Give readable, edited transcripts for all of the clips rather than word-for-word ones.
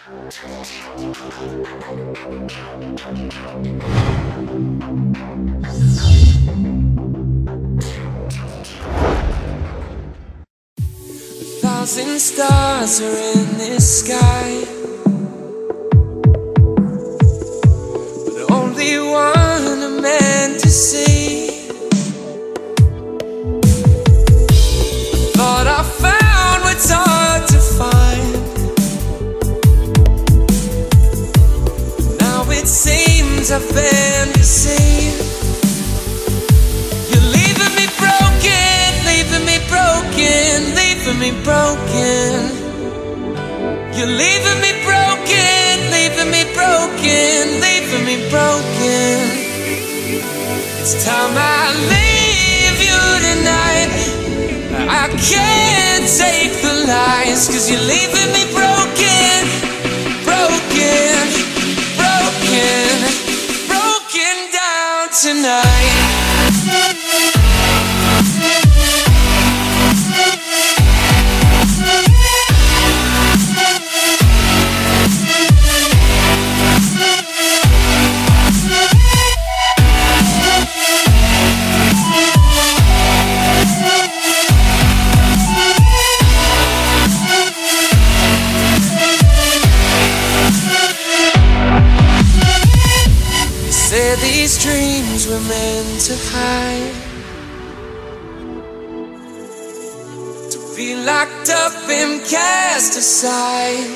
1,000 stars are in this sky, but only one are meant to see. Thought I found what's hard to find. Now it seems I've been deceived. You're leaving me broken, leaving me broken, leaving me broken. You're leaving me broken, leaving me broken, leaving me broken. It's time I leave you tonight. I can't take the lies, 'cause you're leaving me broken, broken, broken, broken down tonight. Said these dreams were meant to hide, to be locked up and cast aside.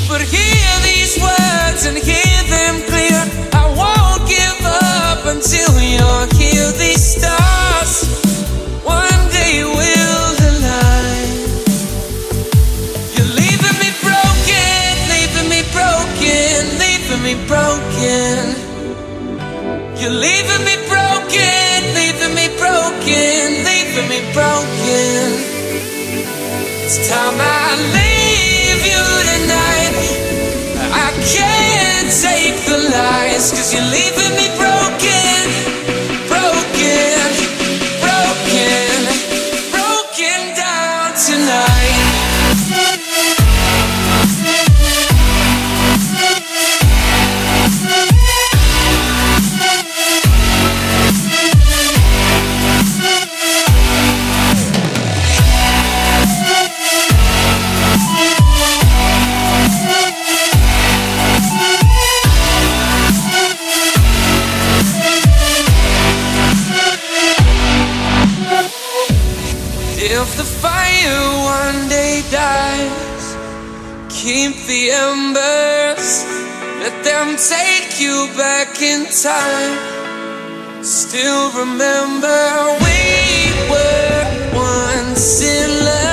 But hear these words and hear them clear. I won't give up until you're here. These stars one day will align. You're leaving me broken, leaving me broken, leaving me broken. You're leaving me broken, leaving me broken, leaving me broken. It's time I leave you tonight. I can't take the lies, 'cause you're leaving me broken, broken, broken, broken down tonight. If the fire one day dies, keep the embers, let them take you back in time. Still remember we were once in love.